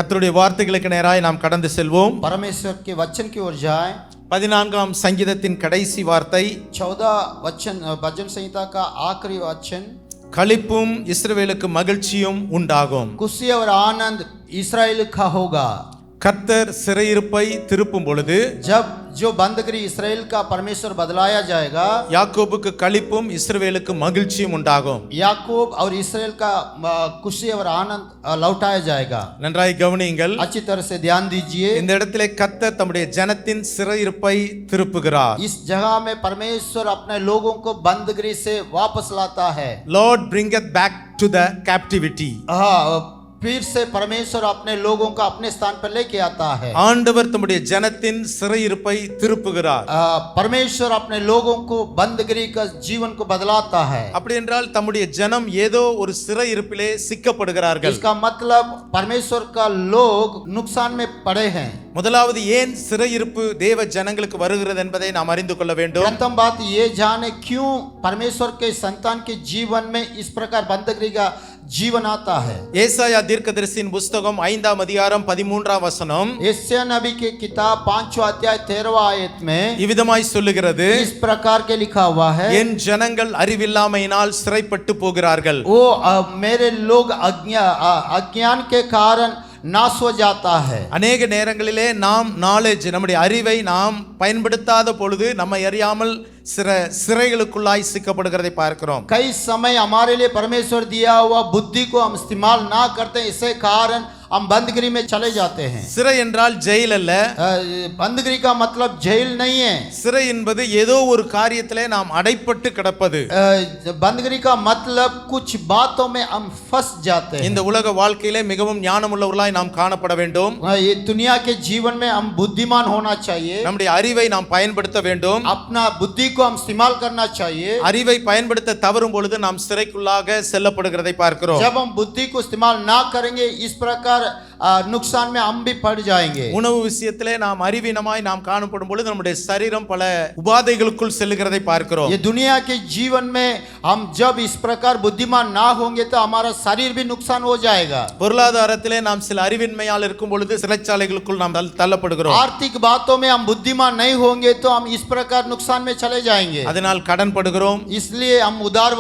கர்த்தருடைய வார்த்தைகளுக்கு நேராய் நாம் கடந்து செல்வோம். परमेश्वर के वचन की ओर जाएं। 14ஆம் சங்கீதத்தின் கடைசி வார்த்தை, 14 वचन भजन संहिता का आखिरी वचन, களிப்பும் இஸ்ரவேலுக்கு மகிழ்ச்சியும் உண்டாகும். खुशी और आनंद इस्राएल का होगा। கர்த்தர் சிறையிருப்பை திருப்பும் பொழுது, जब जो बंदगिरी इस्राएल का परमेश्वर बदलाया जाएगा, யாக்கோபுக்கு களிப்பும் இஸ்ரவேலுக்கு மகிழ்ச்சியும் உண்டாகும். याकूब और इस्राएल का खुशी और आनंद लौटाया जाएगा। நன்றாய் கவனியுங்கள். अच्छी तरह से ध्यान दीजिए। இந்த இடத்திலே கர்த்தர் தம்முடைய ஜனத்தின் சிறையிருப்பை திருப்புகிறார். इस जगह में परमेश्वर अपने लोगों को बंदगिरी से वापस लाता है। Lord bringeth back to the captivity. फिर से परमेश्वर अपने लोगों को अपने स्थान पर लेके आता है। ஆண்டவர் தம்முடைய ஜனத்தின் சிறையிருப்பை திருப்புகிறார். परमेश्वर अपने लोगों को बंदगिरी का जीवन को बदलाता है। அப்படி என்றால் தம்முடைய ஜனம் ஏதோ ஒரு சிறையிருப்பிலே சிக்கப்படுகிறார்கள். इसका मतलब परमेश्वर का लोग नुकसान में पड़े हैं। முதலாவது ஏன் சிறையிருப்பு தேவ ஜனங்களுக்கு வருகிறது என்பதை நாம் அறிந்து கொள்ள வேண்டும். प्रथम बात ये जाने क्यों परमेश्वर के संतान के जीवन में इस प्रकार बंदगिरी का जीवन आता है। ஏசாயா தீர்க்கதரிசியின் புத்தகம் 5ஆம் அதிகாரம் 13ஆம் வசனம் यशायाह नबी की किताब 5वां अध्याय 13वां आयत में இவ்விதமாய் சொல்லுகிறது, इस प्रकार के लिखा हुआ है, என் ஜனங்கள் அறிவில்லாமையினால் சிறைப்பட்டு போகிறார்கள். वो मेरे लोग अज्ञान के कारण नाश हो जाता है। அநேக நேரங்களிலே நாம் நாலேஜ், நம்முடைய அறிவை நாம் பயன்படுத்தாத பொழுது நம்மை அறியாமல் சிறைகளுக்குள்ளாய் சிக்கப்படுகிறதை பார்க்கிறோம். कई समय हमारे लिए परमेश्वर दिया हुआ बुद्धि को हम इस्तेमाल ना करते, इसे कारण हम बंदगिरी में चले जाते हैं। சிறை என்றால் ஜெயில் அல்ல. बंदगिरी का मतलब जेल नहीं है। சிறை என்பது ஏதோ ஒரு காரியத்திலே நாம் அடைப்பட்டு கிடப்பது. बंदगिरी का मतलब कुछ बातों में हम फंस जाते हैं। இந்த உலக வாழ்க்கையிலே மிகவும் ஞானமுள்ளவர்களாய் நாம் காணப்பட வேண்டும். ये दुनिया के जीवन में हम बुद्धिमान होना चाहिए। நம்முடைய அறிவை நாம் பயன்படுத்த வேண்டும். अपना बुद्धि को हम इस्तेमाल करना चाहिए। அறிவை பயன்படுத்த தவறும் பொழுது நாம் சிறைக்குள்ளாக செல்லப்படுகிறதை பார்க்கிறோம். जब हम बुद्धि को इस्तेमाल ना करेंगे, इस प्रकार नुकसान में हम भी पड़ जाएंगे। உணவு விஷயத்திலே நாம் அறிவீனமாய் நாம் காணப்படும் பொழுது நம்முடைய சரீரம் பல உபாதைகளுக்குள் செல்லுகிறதை பார்க்கிறோம். ये दुनिया के जीवन में हम जब इस प्रकार बुद्धिमान ना होंगे तो हमारा शरीर भी नुकसान हो जाएगा। பொருளாதாரத்திலே நாம் சில அறிவின்மையால் இருக்கும் பொழுது சிறைச்சாலைகளுக்குள் நாம் தள்ளப்படுகிறோம். आर्थिक बातों में हम बुद्धिमान नहीं होंगे तो हम इस प्रकार नुकसान में चले जाएंगे। அதனால் கடன் படுகிறோம், इसलिए हम उदार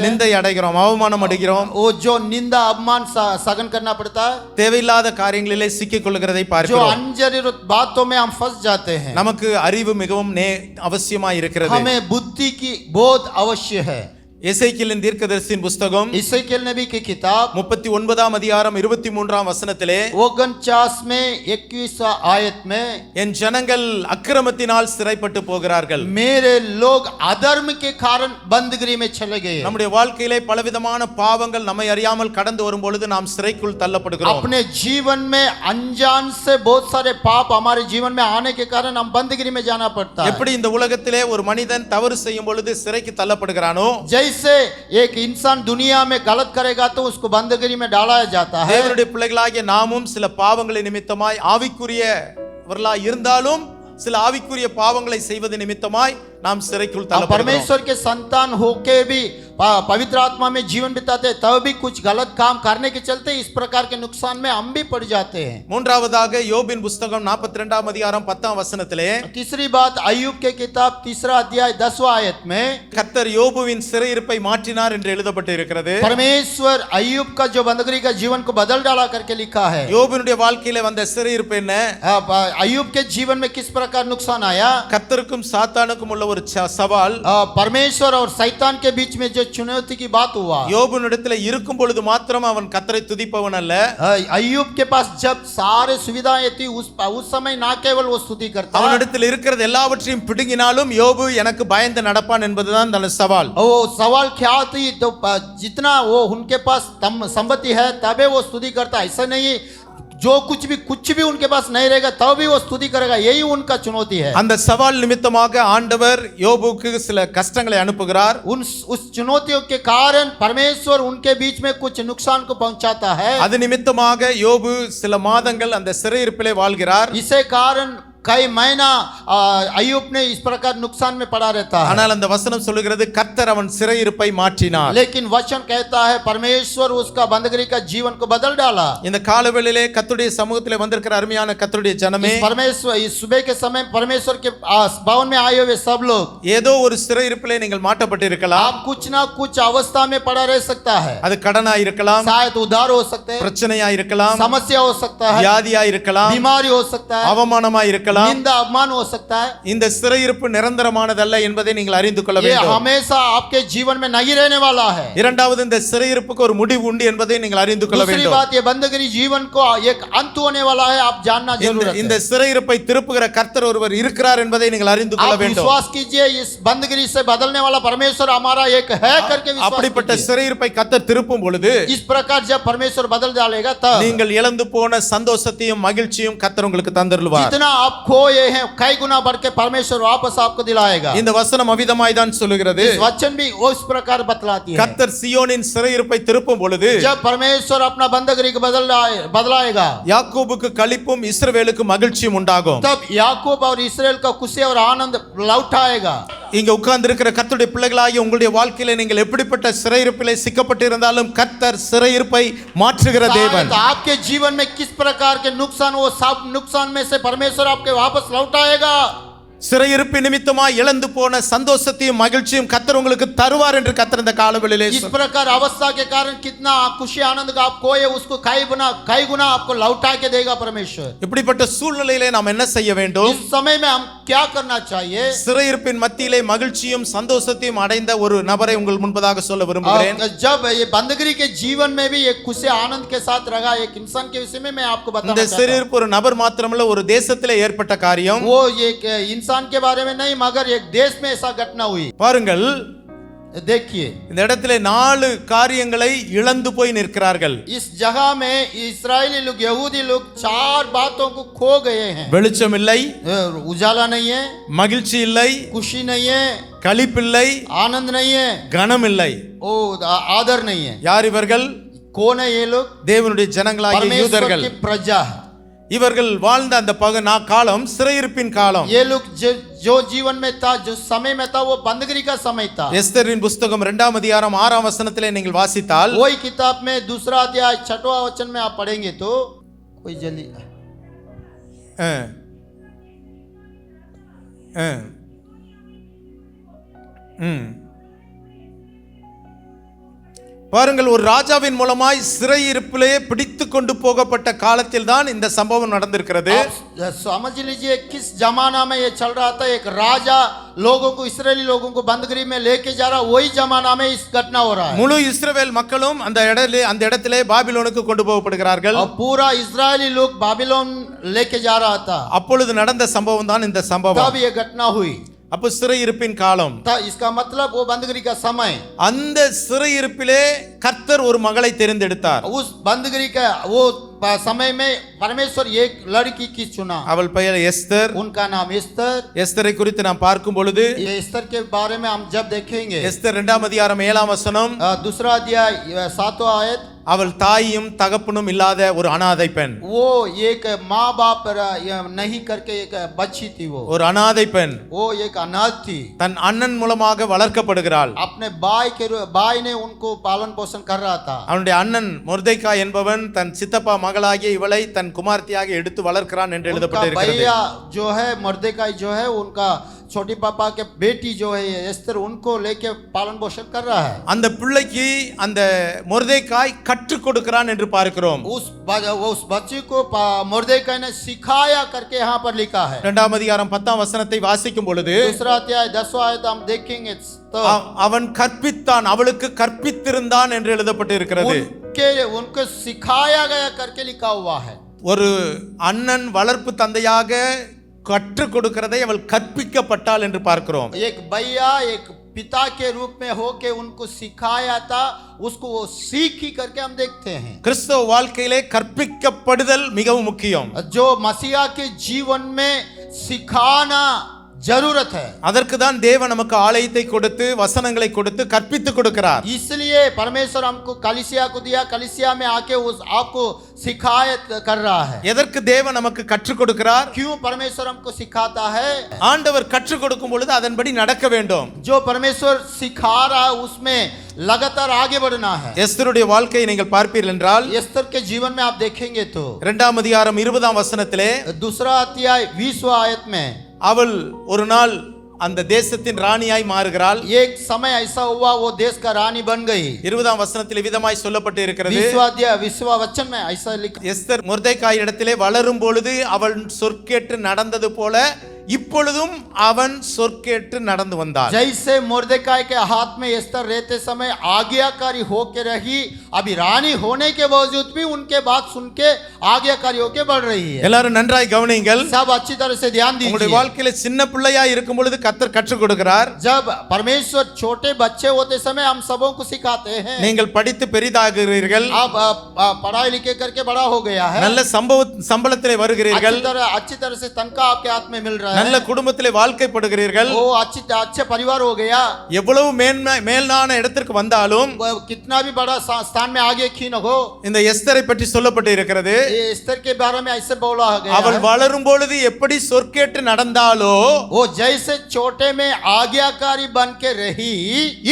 நிந்தை அடைகிறோம், அவமானம் அடைகிறோம். वो जो निंदा अपमान सहन करना पड़ता है, தேவையில்லாத காரியங்களிலே சிக்கிக் கொள்ளுகிறதை जो பார்க்கிறோம். अनजरूरत बातों में हम फंस जाते हैं। நமக்கு அறிவு மிகவும் அவசியமாய் இருக்கிறது. हमें बुद्धि की बहुत अवश्य है। எசேக்கியேலின் தீர்க்கதரிசியின் புத்தகம் यशायाह नबी की किताब 39ஆம் அதிகாரம் 23ஆம் வசனத்திலே 49 में 21 आयत में, என் ஜனங்கள் அக்கிரமத்தினால் சிறைப்பட்டு போகிறார்கள். मेरे लोग अधर्म के कारण बंदगिरी में चले गए। நம்முடைய வாழ்க்கையிலே பலவிதமான பாவங்கள் நம்மை அறியாமல் கடந்து வரும் பொழுது நாம் சிறைக்குள் தள்ளப்படுகிறோம். अपने जीवन में अनजान से बहुत सारे पाप हमारे जीवन में आने के कारण हम बंदगिरी में जाना पड़ता है। எப்படி இந்த உலகத்திலே ஒரு மனிதன் தவறு செய்யும் பொழுது சிறைக்கு தள்ளப்படுகிறானோ, जैसे एक इंसान दुनिया में गलत करेगा तो उसको बंदगिरी में डाला जाता है। தேவனுடைய பிள்ளைகளாகிய நாமும் சில பாவங்களின் நிமித்தமாய் ஆவிக்குரியவர்களாய் இருந்தாலும் சில ஆவிக்குரிய பாவங்களை செய்வது நிமித்தமாய் நாம் சிறைக்குள் தள்ளப்படுகிறோம். परमेश्वर के संतान होके भी पवित्र आत्मा में जीवन बिताते तब भी कुछ गलत काम करने के चलते इस प्रकार के नुकसान में हम भी पड़ जाते हैं। மூன்றாவதாக யோபின் புத்தகம் 42ஆம் அதிகாரம் 10ஆம் வசனத்திலே, तीसरी बात अय्यूब के किताब 3 अध्याय 10वां आयत में, கர்த்தர் யோபுவின் சிறையிருப்பை மாற்றினார் என்று எழுதப்பட்டு இருக்கிறது. परमेश्वर अय्यूब का जो बंदगिरी का जीवन को बदल डाला करके लिखा है। யோபுனுடைய வாழ்க்கையிலே வந்த சிறையிருப்பு என்ன? अय्यूब के जीवन में किस प्रकार नुकसान आया? கர்த்தருக்கும் சாத்தானுக்கும் உள்ள ஒரு சவால், परमेश्वर और शैतान के बीच में जो चुनौती की बात हुआ। யோபுனிடத்தில் இருக்கும் பொழுது மாத்திரம் அவன் கர்த்தரை துதிப்பவன் அல்ல. अय्यूब के पास जब सारे सुविधाएं थी उस समय ना केवल वो स्तुति करता, அவனிடத்தில் இருக்கிறது எல்லாவற்றையும் பிடுங்கினாலும் யோபு எனக்கு பயந்து நடப்பான் என்பதுதான் அந்த சவால். वो सवाल क्या थी? तो जितना वो उनके पास संपत्ति है तबे वो स्तुति करता, ऐसा नहीं जो कुछ भी उनके पास नहीं रहेगा तब भी वो स्तुति करेगा। यही उनका चुनौती है। அந்த சவால் நிமித்தமாக ஆண்டவர் யோபுக்கு சில கஷ்டங்களை அனுப்புகிறார். उस चुनौतियों के कारण परमेश्वर उनके बीच में कुछ नुकसान को पहुंचाता है। அது நிமித்தமாக யோபு சில மாதங்கள் அந்த சிறையிருப்பிலே வாழ்கிறார். इसे कारण कई महीना अय्यूब ने इस प्रकार नुकसान में पड़ा रहता है, ஆனால் அந்த வசனம் சொல்லுகிறது கர்த்தர் அவன் சிறையிருப்பை மாற்றினார். लेकिन वचन कहता है परमेश्वर उसका बंदगी का जीवन को बदल डाला। இந்த காலவேளையிலே கர்த்தருடைய சமூகத்திலே வந்திருக்கிற அருமையான கர்த்தருடைய ஜனமே, इस सुबह के समय परमेश्वर के भवन में आए हुए सब लोग, ஏதோ ஒரு சிறையிருப்பிலே நீங்கள் மாட்டப்பட்டிருக்கலாம். आप कुछ ना कुछ अवस्था में पड़ा रह सकता है, அது கடனா இருக்கலாம், शायद उधार हो सकते हैं, பிரச்சனையா இருக்கலாம், समस्या हो सकता है, வியாதியா இருக்கலாம், बीमारी हो सकता है, அவமானமா இருக்கலாம். निंदा अपमान हो सकता है। இந்த சிறையிருப்பு நிரந்தரமானதல்ல என்பதை நீங்கள் அறிந்து கொள்ள ये வேண்டும். हमेशा आपके जीवन में नहीं रहने वाला है। இரண்டாவது, இந்த சிறையிருப்புக்கு ஒரு முடிவு உண்டு என்பதை நீங்கள் அறிந்து கொள்ள दूसरी வேண்டும். बात, ये बंदगी जीवन को एक अंत होने वाला है, आप जानना जरूरत இந்த है। சிறையிருப்பை திருப்புகிற கர்த்தர் ஒருவர் இருக்கிறார் என்பதை நீங்கள் அறிந்து கொள்ள आप வேண்டும். विश्वास कीजिए, इस बंदगी से बदलने वाला परमेश्वर हमारा एक है करके विश्वास அப்படிப்பட்ட कीजिए। சிறையிருப்பை கர்த்தர் திருப்பும் பொழுது इस प्रकार जब परमेश्वर बदल डालेगा तब நீங்கள் இழந்து போன சந்தோஷத்தையும் மகிழ்ச்சியும் கர்த்தர் உங்களுக்கு தந்தருள்வார். जितना आप खोए हैं कई गुना बढ़ के परमेश्वर वापस आपको दिलाएगा। இந்த வசனம் அவிதமாய் தான் சொல்லுகிறது. इस वचन भी उस प्रकार बतलाती है। கர்த்தர் சியோனின் சிறையிருப்பை திருப்பும் பொழுது जब परमेश्वर अपना बंदगी को बदलाएगा யாக்கோபுக்கு களிப்பும் இஸ்ரவேலுக்கு மகிழ்ச்சியும் உண்டாகும். तब याकूब और इस्राएल का खुशी और आनंद लौटाएगा। இங்க உட்கார்ந்து இருக்கிற கர்த்தருடைய பிள்ளைகளாகிய உங்களுடைய வாழ்க்கையில நீங்கள் எப்படிப்பட்ட சிறையிருப்பிலே சிக்கப்பட்டு இருந்தாலும் கர்த்தர் சிறையிருப்பை மாற்றுகிற தேவன். आपके जीवन में किस प्रकार के नुकसान, वो सब नुकसान में से परमेश्वर आपके वापस लौटाएगा। சிறையிருப்பு நிமித்தமாய் இழந்து போன சந்தோஷத்தையும் மகிழ்ச்சியும் கர்த்தர் உங்களுக்கு தருவார் என்று கர்த்தர் இந்த காலவெளியிலே इस प्रकार अवस्था के कारण कितना खुशी आनंद का आप खोए उसको कई गुना आपको लौटा के देगा परमेश्वर। இப்படிப்பட்ட சூழ்நிலையிலே நாம் என்ன செய்ய வேண்டும்? इस समय में हम क्या करना चाहिए? சிறையிருப்பின் மத்தியிலே மகிழ்ச்சியும் சந்தோஷத்தையும் அடைந்த ஒரு நபரை உங்கள் முன்பதாக சொல்ல விரும்புகிறேன். जब ये बंदगी के जीवन में भी एक खुशी आनंद के साथ रहा एक इंसान के विषय में मैं आपको बताना இந்த चाहता हूं। சிறையிருப்பு ஒரு நபர் மாத்திரமல்ல, ஒரு தேசத்திலே ஏற்பட்ட காரியம். वो एक इंसान के बारे में नहीं मगर एक देश में ऐसा घटना हुई। பாருங்கள், देखिए இந்த இடத்திலே 4 காரியங்களை இழந்து போய் நிற்கிறார்கள். इस जगह में इस्राएली लोग यहूदी लोग 4 बातों को खो गए हैं। வெளிச்சம் இல்லை, उजाला नहीं है, மகிழ்ச்சி இல்லை, खुशी नहीं है, களிப்பில்லை, आनंद नहीं है, கனம் இல்லை. ओ आदर नहीं है। யார் இவர்கள்? कौन है ये लोग? தேவனுடைய ஜனங்களாகிய परमेश्वर யூதர்கள். की प्रजा है। இவர்கள் வாழ்ந்த அந்த காலம் சிறையிருப்பின் காலம். ये लोग जो जीवन में था, जो समय में था, वो बंदगी का समय था। எஸ்தரின் புஸ்தகம் 2ஆம் அதிகாரம் 6ஆம் வசனத்திலே நீங்கள் வாசித்தால், वही किताब में 2 अध्याय 6वां वचन में आप पढ़ेंगे तो कोई जल्दी பாருங்கள், ஒரு ராஜாவின் மூலமாய் சிறையிருப்பிலே பிடித்து கொண்டு போகப்பட்ட காலத்தில் தான் இந்த சம்பவம் நடந்திருக்கிறது. समझ लीजिए किस जमाना में ये चल रहा था। एक राजा लोगों को, इस्राएली लोगों को बंदगी में लेके जा रहा, वही जमाना में इस घटना हो रहा है। முழு இஸ்ரவேல் மக்களும் அந்த இடத்திலே பாபிலோனுக்கு கொண்டு போகப்படுகிறார்கள். और पूरा इस्राएली लोग बाबिलोन लेके जा रहा था। அப்பொழுது நடந்த சம்பவம் தான் இந்த சம்பவம். तब ये घटना हुई। அப்ப சிறையிருப்பின் காலம், इसका मतलब वो बंदगी का समय। அந்த சிறையிருப்பிலே கர்த்தர் ஒரு மகளை தெரிந்தெடுத்தார். उस बंदगी का वो समय में परमेश्वर एक लड़की की चुना। அவள் பெயர் எஸ்தர். उनका नाम एस्तर। எஸ்தரை குறித்து நாம் பார்க்கும் பொழுது, ये एस्तर के बारे में हम जब देखेंगे, எஸ்தர் 2ஆம் அதிகாரம் 7ஆம் வசனம், 2 अध्याय 7वां आयत, அவள் தாயும் தகப்பனும் இல்லாத ஒரு அனாதை பெண். वो एक माँ बाप नहीं करके एक बच्ची थी। वो ஒரு அனாதை பெண், वो एक अनाथ थी। தன் அண்ணன் மூலமாக வளர்க்கப்படுகிறாள். अपने भाई ने उनको पालन पोषण कर रहा था। அவனுடைய அண்ணன் மொர்தெகாய் என்பவன் தன் சித்தப்பா மகளாகிய இவளை தன் குமார்த்தியாக எடுத்து வளர்க்கிறான் என்று எழுதப்பட்டிருக்கிறது. भैया जो है मर्देकाई जो है उनका छोटी पापा के बेटी जो है एस्तर, उनको लेके पालन पोषण कर रहा है। அந்த பிள்ளைக்கு அந்த மொர்தெகாய் கற்றுக் கொடுக்கிறான் என்று பார்க்கிறோம். उस बच्चे को मर्देकाई ने सिखाया करके यहाँ पर लिखा है। 2ஆம் அதிகாரம் 10ஆம் வசனத்தை வாசிக்கும் பொழுது, 2 अध्याय 10वां आयत हम देखेंगे तो அவன் கற்பித்தான், அவளுக்கு கற்பித்திருந்தான் என்று எழுதப்பட்டிருக்கிறது. उनको सिखाया गया करके लिखा हुआ है। ஒரு அண்ணன் வளர்ப்பு தந்தையாக கற்றுக் கொடுக்கிறதை அவள் கற்பிக்கப்பட்டாள் என்று பார்க்கிறோம். एक भैया एक पिता के रूप में होके उनको सिखाया था, उसको वो सीखी करके हम देखते हैं। கிறிஸ்தவ வாழ்க்கையிலே கற்பிக்கப்படுதல் மிகவும் முக்கியம். जो मसीहा के जीवन में सिखाना जरूरत है। அதற்கு தான் தேவன் நமக்கு ஆலயத்தை கொடுத்து வசனங்களை கொடுத்து கற்பித்து கொடுக்கிறார். इसलिए परमेश्वर हमको कलीसिया को दिया, कलीसिया में आके उस आपको शिकायत कर रहा है। எதற்கு தேவன் நமக்கு கற்றுக் கொடுக்கிறார்? क्यों परमेश्वर हमको सिखाता है? ஆண்டவர் கற்றுக் கொடுக்கும் பொழுது அதன்படி நடக்க வேண்டும். जो परमेश्वर सिखा रहा है उसमें लगातार आगे बढ़ना है। எஸ்தருடைய வாழ்க்கையை நீங்கள் பார்ப்பீர்கள் என்றால் एस्तर के जीवन में आप देखेंगे तो 2ஆம் அதிகாரம் 20ஆம் வசனத்திலே दूसरा अध्याय 20वां आयत में அவள் ஒரு நாள் அந்த தேசத்தின் ராணியாய் மாறுகிறாள். एक समय ऐसा हुआ वो देश का रानी बन गई। 20ஆம் வசனத்தில் விதமாய் சொல்லப்பட்டு இருக்கிறது. 20वां अध्याय 20वां वचन में ऐसा लिखा, எஸ்தர் மொர்தெகாய் இடத்திலே வளரும் பொழுது அவள் சொற்கேட்டு நடந்தது போல இப்பொழுதும் அவன் சொற்கேட்டு நடந்து வந்தாள். जैसे मुर्देकाई के हाथ में एस्तर रहते समय आज्ञाकारी होके रही, अभी रानी होने के बावजूद भी उनके बात सुन के आज्ञाकारी होके बढ़ रही है। எல்லாரும் நன்றாய் கவனியுங்கள். सब अच्छी तरह से ध्यान உங்களுடைய दीजिए। வாழ்க்கையில சின்ன பிள்ளையா இருக்கும் பொழுது கர்த்தர் கற்றுக் கொடுக்கிறார். जब परमेश्वर छोटे बच्चे होते समय हम सबों को सिखाते हैं। நீங்கள் படித்து பெரிதாகிறீர்கள், आप पढ़ाई लिखे करके बड़ा हो गया है, நல்ல சம்பளத்திலே வருகிறீர்கள், अच्छी तरह से तनख्वाह आपके हाथ में मिल रहा है, நல்ல குடும்பத்திலே வாழ்க்கைப்படுகிறீர்கள். वो अच्छे परिवार हो गया। எவ்வளவு மேலான இடத்திற்கு வந்தாலும் कितना भी बड़ा स्थान में आगे क्यों न हो, இந்த எஸ்தரை பற்றி சொல்லப்பட்டு இருக்கிறது. ये एस्तर के बारे में ऐसे बोला गया அவள் है, வளரும் பொழுது எப்படி சொற்கேட்டு நடந்தாலோ वो जैसे छोटे में आज्ञाकारी बन के रही,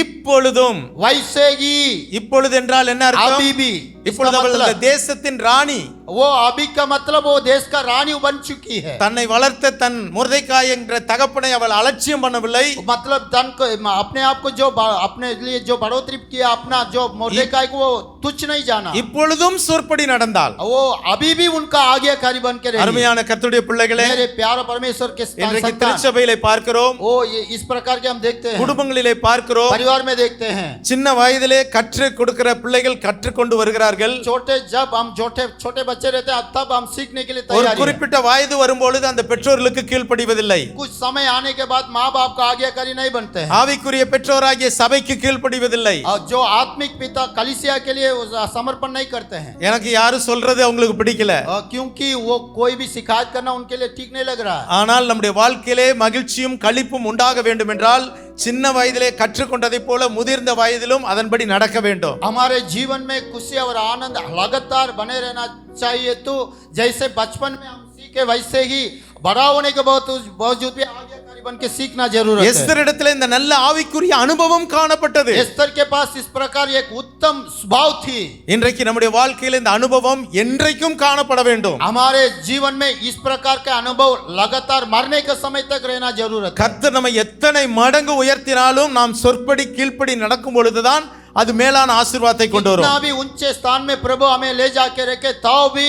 இப்பொழுதும், वैसे ही இப்பொழுது என்றால் என்ன அர்த்தம்? अभी भी। இப்பொழுது அவள் இந்த தேசத்தின் ராணி, वो अभी का मतलब वो देश का रानी बन चुकी है। தன்னை வளர்த்த தன் மொர்தெகாய் என்ற தகப்பனை அவள் அலட்சியம் பண்ணவில்லை. मतलब तन को अपने आप को जो अपने लिए जो बढ़ोतरी किया, अपना जो मुर्देकाई को वो तुच्छ नहीं जाना, இப்பொழுதும் சொற்படி நடந்தாள். वो अभी भी उनका आज्ञाकारी बन के रही। அருமையான கர்த்தருடைய பிள்ளைகளே, मेरे प्यारे परमेश्वर के இன்றைக்கு संतान, திருச்சபையிலே பார்க்கிறோம், वो इस प्रकार के हम देखते हैं, குடும்பங்களிலே பார்க்கிறோம், परिवार में देखते हैं। சின்ன வயதிலே கற்றுக் கொடுக்கிற பிள்ளைகள் கற்றுக்கொண்டு வருகிறார்கள். जब हम छोटे बच्चे रहते हैं तब हम सीखने के लिए ஒரு तैयार हैं। குறிப்பிட்ட வயது வரும்பொழுது அந்த பெற்றோர்களுக்கு கீழ்ப்படிவதில்லை. कुछ समय आने के बाद माँ बाप का आज्ञाकारी नहीं बनते हैं, ஆவிக்குரிய பெற்றோராகிய சபைக்கு கீழ்ப்படிவதில்லை. और जो आत्मिक पिता कलीसिया के लिए समर्पण नहीं करते हैं। எனக்கு யாரும் சொல்றது அவங்களுக்கு பிடிக்கல, क्योंकि वो कोई भी शिकायत करना उनके लिए ठीक नहीं लग रहा है। ஆனால் நம்முடைய வாழ்க்கையிலே மகிழ்ச்சியும் களிப்பும் உண்டாக வேண்டும் என்றால் சின்ன வயதிலே கற்றுக்கொண்டதை போல முதிர்ந்த வயதிலும் அதன்படி நடக்க வேண்டும். हमारे जीवन में खुशी और आनंद लगातार बने रहना चाहिए। तो जैसे बचपन में हम सीखे वैसे ही बड़ा होने के बावजूद भी आज्ञाकारी बन के सीखना जरूरत है। எஸ்தர் இடத்துல இந்த நல்ல ஆவிக்குரிய அனுபவம் காணப்பட்டது. एस्तर के पास इस प्रकार एक उत्तम स्वभाव थी। இன்றைக்கு நம்முடைய வாழ்க்கையில இந்த அனுபவம் என்றைக்கும் காணப்பட வேண்டும். हमारे जीवन में इस प्रकार का अनुभव लगातार मरने के समय तक रहना जरूरत है। கர்த்தர் நம்மை எத்தனை மடங்கு உயர்த்தினாலும் நாம் சொற்படி கீழ்ப்படி நடக்கும் பொழுதுதான் அது மேலான ஆசீர்வாதத்தை கொண்டு வரும். कितना भी ऊंचे स्थान में प्रभु हमें ले जाके रखे तो भी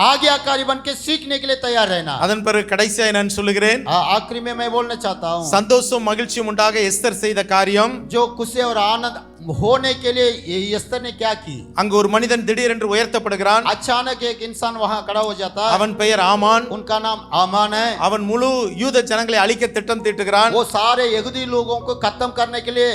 आज्ञाकारी बन के सीखने के लिए तैयार रहना। அதன் பிறகு கடைசியாக நான் சொல்லுகிறேன், आखिरी में मैं बोलना चाहता हूँ, சந்தோஷம் மகிழ்ச்சியும் உண்டாக எஸ்தர் செய்த காரியம், जो खुशी और आनंद होने के लिए एस्तर ने क्या की। அங்கு ஒரு மனிதன் திடீரென்று உயர்த்தப்படுகிறான். अचानक एक इंसान वहां खड़ा हो जाता है, அவன் பெயர் ஆமான். उनका नाम आमान है। அவன் முழு யூத ஜனங்களை அழிக்க திட்டம் தீட்டுகிறான். वो सारे यहूदी लोगों को खत्म करने के लिए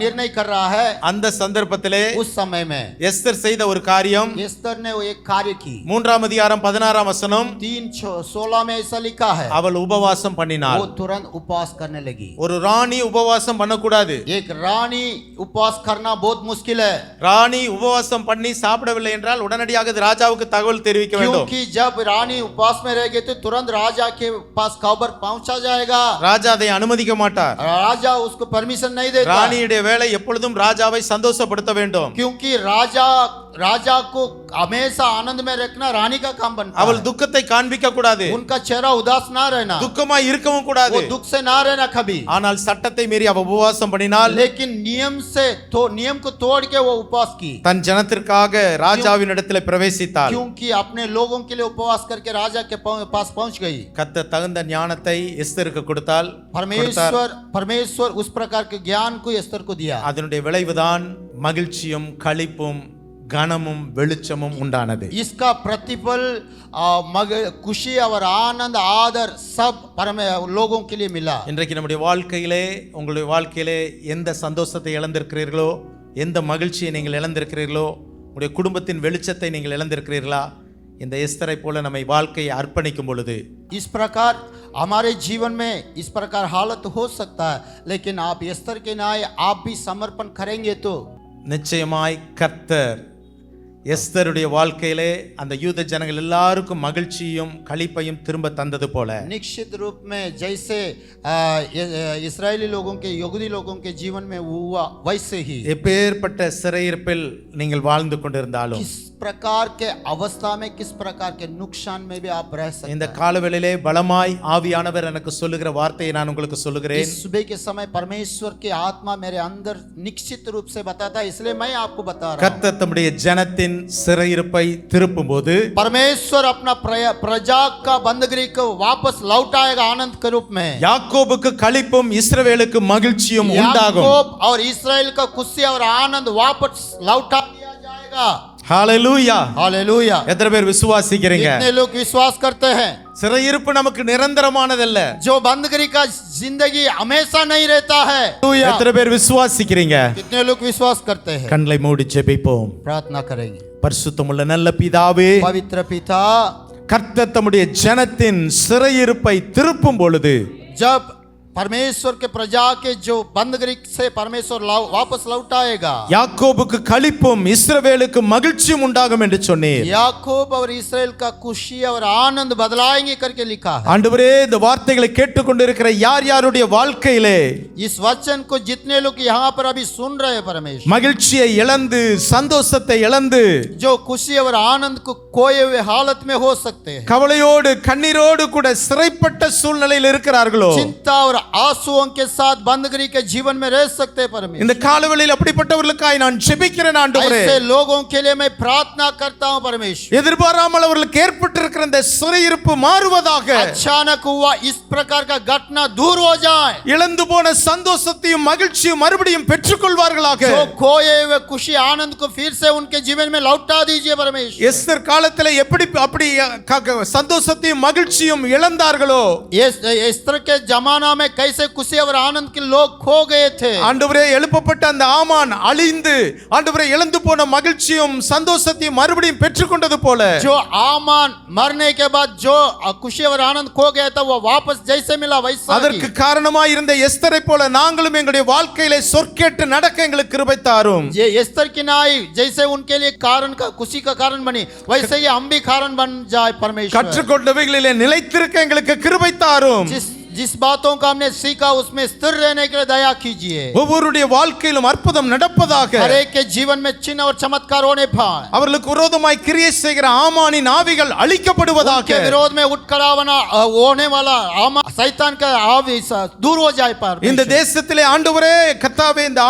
निर्णय कर रहा है। அந்த சந்தர்ப்பத்திலே उस समय में எஸ்தர் செய்த ஒரு காரியம், एस्तर ने वो एक कार्य की। 3ஆம் அதிகாரம் 16ஆம் வசனம், 3:16 में ऐसा लिखा है, அவள் உபவாசம் பண்ணினாள். वो तुरंत उपवास करने लगी। ஒரு ராணி உபவாசம் பண்ணக்கூடாது. एक रानी उपवास करना बहुत मुश्किल है, ராணி உபவாசம் பண்ணி சாப்பிடவில்லை என்றால் உடனடியாக அது ராஜாவுக்கு தகவல் தெரிவிக்க வேண்டும். क्योंकि जब रानी उपवास में रहेगी तो तुरंत राजा के पास खबर पहुंचा जाएगा। ராஜா அதை அனுமதிக்க மாட்டார். राजा उसको परमिशन नहीं देता, ராணியுடைய வேலை எப்பொழுதும் ராஜாவை சந்தோஷப்படுத்த வேண்டும். क्योंकि राजा को हमेशा आनंद में रखना रानी का काम बनता அவள் है। துக்கத்தை காண்பிக்க கூடாது, उनका चेहरा उदास ना रहना, துக்கமா இருக்கவும் கூடாது. वो दुख से ना रहना कभी। ஆனால் சட்டத்தை மீறி அவ உபவாசம் பண்ணினாள். लेकिन नियम को तोड़ के वो उपवास की, தன் ஜனத்திற்காக ராஜாவின் இடத்துல பிரவேசித்தாள். क्योंकि अपने लोगों के लिए उपवास करके राजा के पास पहुंच गई। கர்த்தர் தகுந்த ஞானத்தை எஸ்தருக்கு கொடுத்தாள். परमेश्वर उस प्रकार के ज्ञान को एस्तर को दिया। அதனுடைய விளைவுதான் மகிழ்ச்சியும் களிப்பும் கனமும் வெளிச்சமும் உண்டானது. इसका प्रतिफल खुशी और आनंद आदर सब लोगों के लिए मिला। இன்றைக்கு நம்முடைய வாழ்க்கையிலே, உங்களுடைய வாழ்க்கையிலே எந்த சந்தோஷத்தை இழந்திருக்கிறீர்களோ, எந்த மகிழ்ச்சியை நீங்கள் இழந்திருக்கிறீர்களோ, உங்களுடைய குடும்பத்தின் வெளிச்சத்தை நீங்கள் இழந்திருக்கிறீர்களா? இந்த எஸ்தரை போல நம்மை வாழ்க்கையை அர்ப்பணிக்கும் பொழுது इस प्रकार हमारे जीवन में इस प्रकार हालत हो सकता है, लेकिन आप एस्तर के न्याय आप भी समर्पण करेंगे तो நிச்சயமாய் கர்த்தர் எஸ்தருடைய வாழ்க்கையிலே அந்த யூத ஜனங்கள் எல்லாருக்கும் மகிழ்ச்சியும் களிப்பையும் திரும்ப தந்தது போல निश्चित रूप में जैसे इस्राएली लोगों के यहूदी लोगों के जीवन में हुआ वैसे ही எப்பேற்பட்ட சிறையிருப்பில் நீங்கள் வாழ்ந்து கொண்டிருந்தாலும் किस प्रकार के अवस्था में किस प्रकार के नुकसान में भी आप रह सकते இந்த காலவேளையிலே பலமாய் ஆவியானவர் எனக்கு சொல்லுகிற வார்த்தையை நான் உங்களுக்கு हैं। சொல்லுகிறேன் इस सुबह के समय परमेश्वर की आत्मा मेरे अंदर निश्चित रूप से बताता है, इसलिए मैं आपको बता रहा हूं। கர்த்தர் தம்முடைய ஜனத்தின் சிறையிருப்பை திருப்பும்போது परमेश्वर अपना प्रजा का बंदगी को वापस लौटाएगा आनंद के रूप में। யாக்கோபுக்கு களிப்பும் இஸ்ரவேலுக்கு மகிழ்ச்சியும் உண்டாகும் याकूब और इस्राएल का खुशी और आनंद वापस लौटा दिया जाएगा। ஹalleluya हालेलुया। எத்தனை பேர் விசுவாசிக்கிறீங்க कितने लोग विश्वास करते हैं? சிறையிருப்பு நமக்கு நிரந்தரமானதல்ல जो बंदगी का जिंदगी हमेशा नहीं रहता है। எத்தனை பேர் விசுவாசிக்கிறீங்க कितने लोग विश्वास करते हैं? கண்களை மூடி ஜெபிப்போம் प्रार्थना करेंगे। பரிசுத்தமுள்ள நல்ல பிதாவே पवित्र पिता, கர்த்தர் தம்முடைய ஜனத்தின் சிறையிருப்பை திருப்பும் பொழுது जब परमेश्वर के प्रजा के जो बंदगी से परमेश्वर वापस लौटाएगा, யாக்கோபுக்கு களிப்பும் இஸ்ரவேலுக்கு மகிழ்ச்சியும் உண்டாகும் என்று சொன்னீர் याकूब और इस्राएल का खुशी और आनंद बदलाएंगे करके लिखा है। ஆண்டவரே இந்த வார்த்தைகளை கேட்டுக்கொண்டிருக்கிற யார் யாருடைய வாழ்க்கையிலே इस वचन को जितने लोग यहाँ पर अभी सुन रहे हैं परमेश्वर, மகிழ்ச்சியை இழந்து சந்தோஷத்தை இழந்து जो खुशी और आनंद को खोए हुए हालत में हो सकते हैं, கவலையோடு கண்ணீரோடு கூட சிறைப்பட்ட சூழ்நிலையில் இருக்கிறார்களோ चिंता और आंसुओं के साथ बंदगी के जीवन में रह सकते हैं परमेश्वर। இந்த காலவெளியில் அப்படிப்பட்டவர்களுக்காய் நான் ஜெபிக்கிறேன் ஆண்டவரே ऐसे लोगों के लिए मैं प्रार्थना करता हूं परमेश्वर। எதிர்பாராமல் அவர்களுக்கு ஏற்பட்டிருக்கிற இந்த சிறையிருப்பு மாறுவதாக अचानक हुआ इस प्रकार का घटना दूर हो जाए, இழந்து போன சந்தோஷத்தையும் மகிழ்ச்சியும் மறுபடியும் பெற்றுக்கொள்வார்களாக जो खोए हुए खुशी आनंद को फिर से उनके जीवन में लौटा दीजिए परमेश्वर। எஸ்தர் காலத்தில் அப்படி சந்தோஷத்தையும் மகிழ்ச்சியும் இழந்தார்களோ एस्तर के जमाना में कैसे खुशी और आनंद के लोग खो गए थे, ஆண்டவரே எழுப்பப்பட்ட அந்த ஆமான் அழிந்து ஆண்டவரே இழந்து போன மகிழ்ச்சியும் சந்தோஷத்தையும் மறுபடியும் பெற்றுக்கொண்டது போல जो आमान मरने के बाद जो खुशी और आनंद खो गया था वो वापस जैसे मिला वैसा அதற்கு காரணமாய் இருந்த எஸ்தரை போல நாங்களும் எங்களுடைய வாழ்க்கையிலே சொற்கேட்டு நடக்க எங்களுக்கு கிருபை தாரும் ये एस्तर की नाई जैसे उनके लिए कारण का खुशी का कारण बनी, वैसे ही हम भी कारण बन जाए परमेश्वर। கற்றுக்கொண்டவைகளிலே நிலைத்திருக்க எங்களுக்கு கிருபை தாரும் जिस बातों का हमने सीखा उसमें स्थिर रहने के लिए दया कीजिए। ஒவ்வொருடைய வாழ்க்கையிலும் அற்புதம் நடப்பதாக हर एक के जीवन में चिन्ह और चमत्कार होने पाए। அவர்களுக்கு விரோதமாய் கிரியை செய்கிற ஆமானின் ஆவிகள் அழிக்கப்படுவதாக उनके विरोध में उठ खड़ा होने वाला शैतान का आवी दूर हो जाए இந்த परमेश्वर। தேசத்திலே ஆண்டவரே கர்த்தாவே இந்த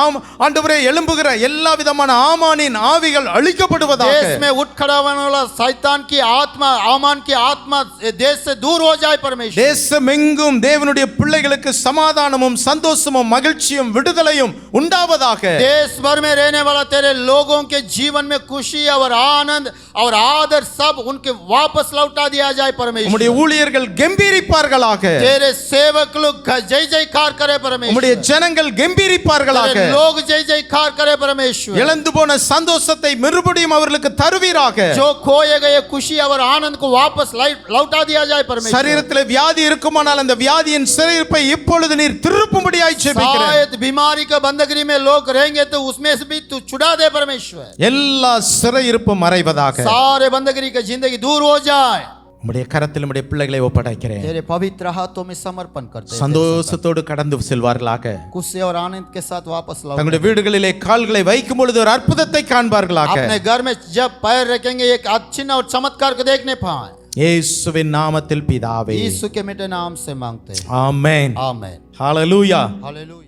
ஆண்டவரே எழும்புகிற எல்லா விதமான ஆமானின் ஆவிகள் அழிக்கப்படுவதாக देश में उठ खड़ा होने वाला शैतान की आत्मा, आमान की आत्मा देश से दूर हो जाए परमेश्वर। தேசமெங்கும் தேவனுடைய பிள்ளைகளுக்கு சமாதானமும் சந்தோஷமும் மகிழ்ச்சியும் விடுதலையும் உண்டாவதாக देश भर में रहने वाला तेरे लोगों के जीवन में खुशी और आनंद और आदर सब उनके वापस लौटा दिया जाए परमेश्वर। உம்முடைய ஊழியர்கள் கெம்பீரிப்பார்களாக तेरे सेवक लोग जय जयकार करे परमेश्वर। உம்முடைய ஜனங்கள் கெம்பீரிப்பார்களாக तेरे लोग जय जयकार करे परमेश्वर। இழந்து போன சந்தோஷத்தை மறுபடியும் அவர்களுக்கு தருவீராக जो खोए गए खुशी और आनंद को वापस लौटा दिया जाए परमेश्वर। சரீரத்திலே வியாதி இருக்குமானால் அந்த வியாதியின் சிறையிருப்பை இப்பொழுது நீர் திருப்பும்படியாய் ஜெபிக்கிறேன் शायद बीमारी का बंदगी में लोग रहेंगे तो उसमें से भी तू छुड़ा दे परमेश्वर। எல்லா சிறையிருப்பும் மறைவதாக सारे बंदगी की जिंदगी दूर हो जाए। உம்முடைய கரத்தில் உம்முடைய பிள்ளைகளை ஒப்படைக்கிறேன் तेरे पवित्र हाथों में समर्पण करते हैं। சந்தோஷத்தோடு கடந்து செல்வார்களாக खुशी और आनंद के साथ वापस लौट தங்களுடைய வீடுகளிலே கால்களை வைக்கும் பொழுது ஒரு அற்புதத்தை காண்பார்களாக अपने घर में जब पैर रखेंगे एक चिन्ह और चमत्कार को देखने पाए। இயேசுவின் நாமத்தில் பிதாவே यीशु के मीठे नाम से मांगते हैं, ஆமென் आमीन। ஹalleluya हालेलुया।